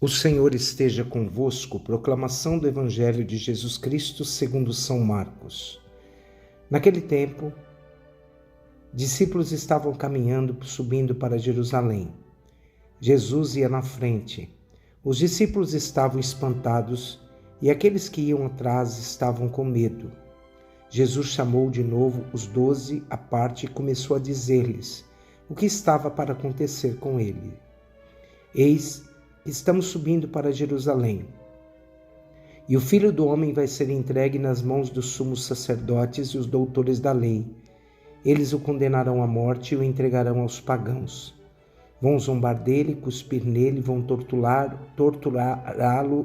O Senhor esteja convosco. Proclamação do Evangelho de Jesus Cristo segundo São Marcos. Naquele tempo, discípulos estavam caminhando, subindo para Jerusalém. Jesus ia na frente. Os discípulos estavam espantados e aqueles que iam atrás estavam com medo. Jesus chamou de novo os 12 à parte e começou a dizer-lhes o que estava para acontecer com ele. Eis, estamos subindo para Jerusalém, e o Filho do Homem vai ser entregue nas mãos dos sumos sacerdotes e os doutores da lei. Eles o condenarão à morte e o entregarão aos pagãos. Vão zombar dele, cuspir nele, vão torturá-lo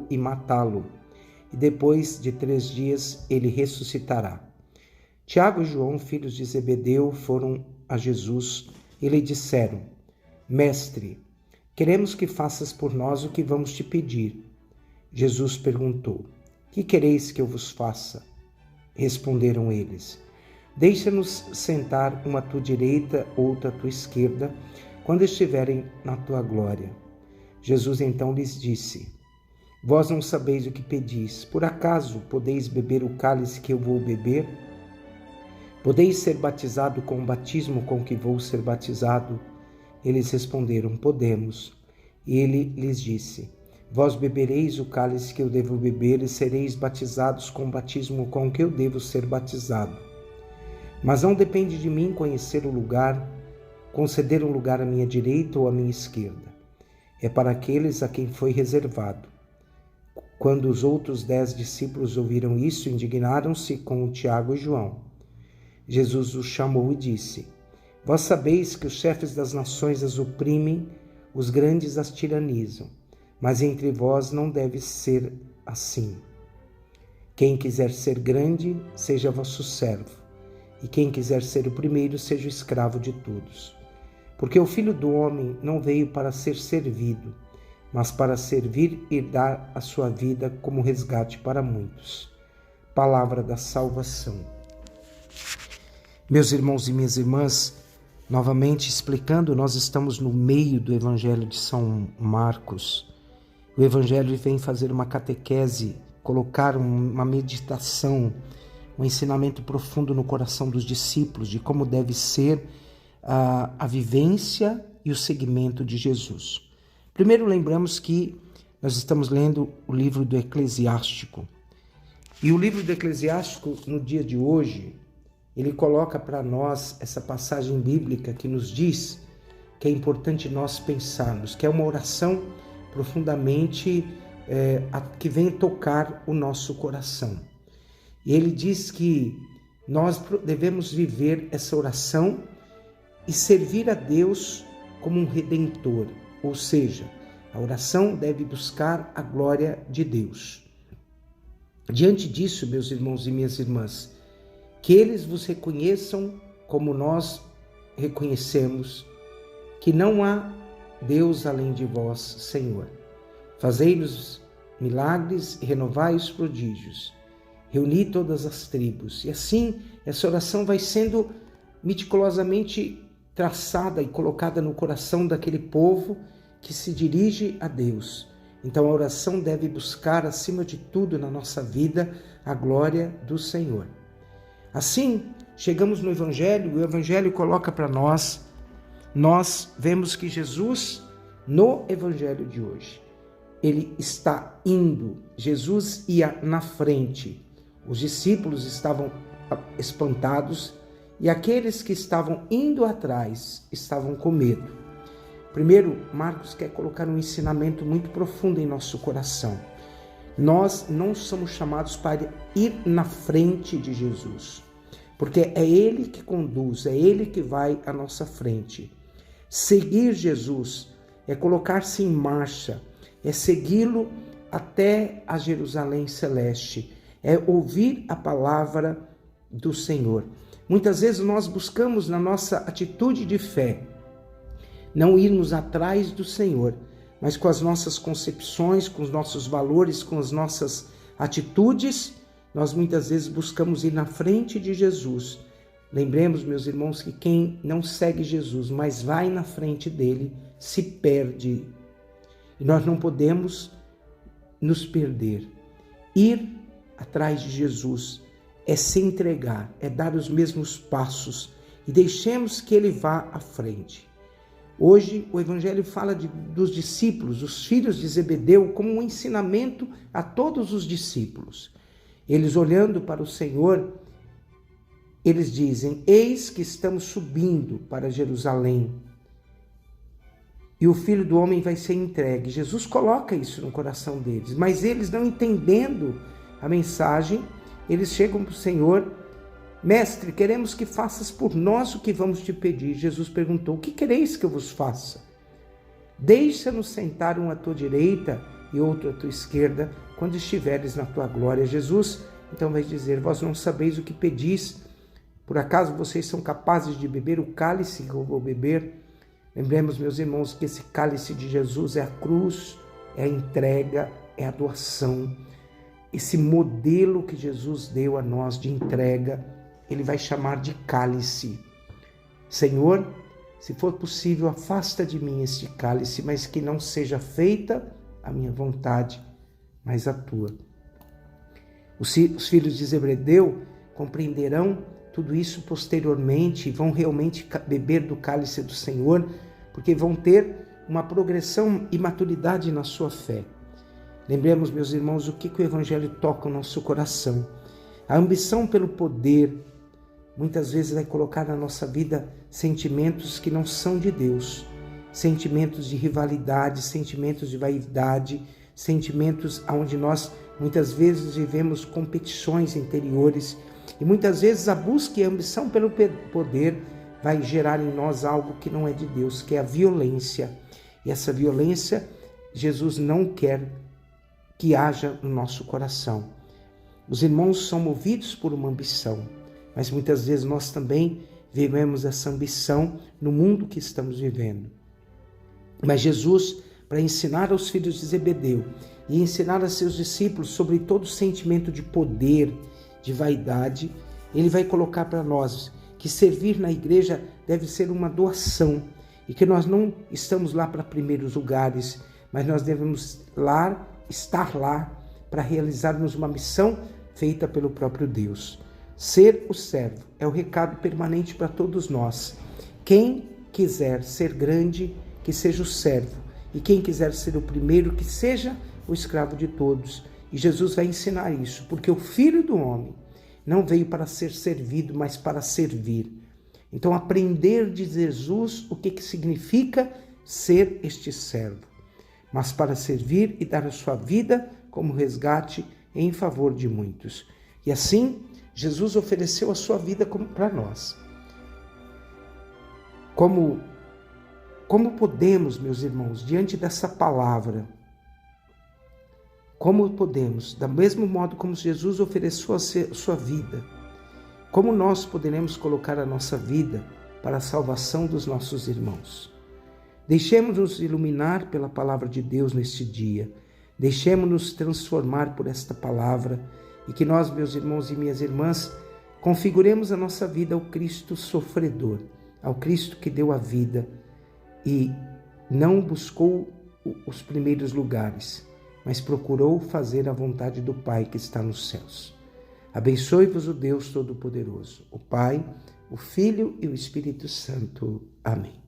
e matá-lo. E depois de 3 dias ele ressuscitará. Tiago e João, filhos de Zebedeu, foram a Jesus e lhe disseram: Mestre, queremos que faças por nós o que vamos te pedir. Jesus perguntou: Que quereis que eu vos faça? Responderam eles: Deixa-nos sentar uma à tua direita, outra à tua esquerda, quando estiverem na tua glória. Jesus então lhes disse: Vós não sabeis o que pedis. Por acaso podeis beber o cálice que eu vou beber? Podeis ser batizado com o batismo com que vou ser batizado? Eles responderam: Podemos. E ele lhes disse: Vós bebereis o cálice que eu devo beber e sereis batizados com o batismo com que eu devo ser batizado. Mas não depende de mim conhecer o lugar, conceder um lugar à minha direita ou à minha esquerda. É para aqueles a quem foi reservado. Quando os outros 10 discípulos ouviram isso, indignaram-se com Tiago e João. Jesus os chamou e disse: Vós sabeis que os chefes das nações as oprimem, os grandes as tiranizam, mas entre vós não deve ser assim. Quem quiser ser grande, seja vosso servo, e quem quiser ser o primeiro, seja o escravo de todos. Porque o Filho do Homem não veio para ser servido, mas para servir e dar a sua vida como resgate para muitos. Palavra da salvação. Meus irmãos e minhas irmãs, novamente explicando, nós estamos no meio do Evangelho de São Marcos. O Evangelho vem fazer uma catequese, colocar uma meditação, um ensinamento profundo no coração dos discípulos de como deve ser a vivência e o seguimento de Jesus. Primeiro, lembramos que nós estamos lendo o livro do Eclesiástico. E o livro do Eclesiástico, no dia de hoje, ele coloca para nós essa passagem bíblica que nos diz que é importante nós pensarmos, que é uma oração profundamente que vem tocar o nosso coração. E ele diz que nós devemos viver essa oração e servir a Deus como um redentor, ou seja, a oração deve buscar a glória de Deus. Diante disso, meus irmãos e minhas irmãs, que eles vos reconheçam como nós reconhecemos, que não há Deus além de vós, Senhor. Fazei-nos milagres e renovai os prodígios. Reuni todas as tribos. E assim, essa oração vai sendo meticulosamente traçada e colocada no coração daquele povo que se dirige a Deus. Então a oração deve buscar, acima de tudo na nossa vida, a glória do Senhor. Assim, chegamos no Evangelho, o Evangelho coloca para nós vemos que Jesus, no Evangelho de hoje, ele está indo, Jesus ia na frente, os discípulos estavam espantados e aqueles que estavam indo atrás estavam com medo. Primeiro, Marcos quer colocar um ensinamento muito profundo em nosso coração. Nós não somos chamados para ir na frente de Jesus, porque é Ele que conduz, é Ele que vai à nossa frente. Seguir Jesus é colocar-se em marcha, é segui-lo até a Jerusalém celeste, é ouvir a palavra do Senhor. Muitas vezes nós buscamos na nossa atitude de fé não irmos atrás do Senhor, mas com as nossas concepções, com os nossos valores, com as nossas atitudes, nós muitas vezes buscamos ir na frente de Jesus. Lembremos, meus irmãos, que quem não segue Jesus, mas vai na frente dele, se perde. E nós não podemos nos perder. Ir atrás de Jesus é se entregar, é dar os mesmos passos e deixemos que Ele vá à frente. Hoje o Evangelho fala dos discípulos, os filhos de Zebedeu, como um ensinamento a todos os discípulos. Eles olhando para o Senhor, eles dizem: eis que estamos subindo para Jerusalém e o Filho do Homem vai ser entregue. Jesus coloca isso no coração deles, mas eles não entendendo a mensagem, eles chegam para o Senhor: Mestre, queremos que faças por nós o que vamos te pedir. Jesus perguntou: o que quereis que eu vos faça? Deixa-nos sentar um à tua direita e outro à tua esquerda, quando estiveres na tua glória. Jesus então vai dizer: vós não sabeis o que pedis. Por acaso vocês são capazes de beber o cálice que eu vou beber? Lembremos, meus irmãos, que esse cálice de Jesus é a cruz, é a entrega, é a doação. Esse modelo que Jesus deu a nós de entrega, Ele vai chamar de cálice. Senhor, se for possível, afasta de mim este cálice, mas que não seja feita a minha vontade, mas a tua. Os filhos de Zebedeu compreenderão tudo isso posteriormente e vão realmente beber do cálice do Senhor, porque vão ter uma progressão e maturidade na sua fé. Lembremos, meus irmãos, o que o Evangelho toca o nosso coração. A ambição pelo poder muitas vezes vai colocar na nossa vida sentimentos que não são de Deus, sentimentos de rivalidade, sentimentos de vaidade, sentimentos onde nós muitas vezes vivemos competições interiores e muitas vezes a busca e a ambição pelo poder vai gerar em nós algo que não é de Deus, que é a violência. E essa violência Jesus não quer que haja no nosso coração. Os irmãos são movidos por uma ambição, mas muitas vezes nós também vivemos essa ambição no mundo que estamos vivendo. Mas Jesus, para ensinar aos filhos de Zebedeu e ensinar a seus discípulos sobre todo sentimento de poder, de vaidade, Ele vai colocar para nós que servir na igreja deve ser uma doação e que nós não estamos lá para primeiros lugares, mas nós devemos estar lá para realizarmos uma missão feita pelo próprio Deus. Ser o servo é o recado permanente para todos nós. Quem quiser ser grande, que seja o servo. E quem quiser ser o primeiro, que seja o escravo de todos. E Jesus vai ensinar isso, porque o Filho do Homem não veio para ser servido, mas para servir. Então, aprender de Jesus o que significa ser este servo, mas para servir e dar a sua vida como resgate em favor de muitos. E assim, Jesus ofereceu a sua vida para nós. Como podemos, meus irmãos, diante dessa palavra, como podemos, do mesmo modo como Jesus ofereceu a sua vida, como nós poderemos colocar a nossa vida para a salvação dos nossos irmãos? Deixemos-nos iluminar pela palavra de Deus neste dia. Deixemos-nos transformar por esta palavra e que nós, meus irmãos e minhas irmãs, configuremos a nossa vida ao Cristo sofredor, ao Cristo que deu a vida e não buscou os primeiros lugares, mas procurou fazer a vontade do Pai que está nos céus. Abençoe-vos o Deus Todo-Poderoso, o Pai, o Filho e o Espírito Santo. Amém.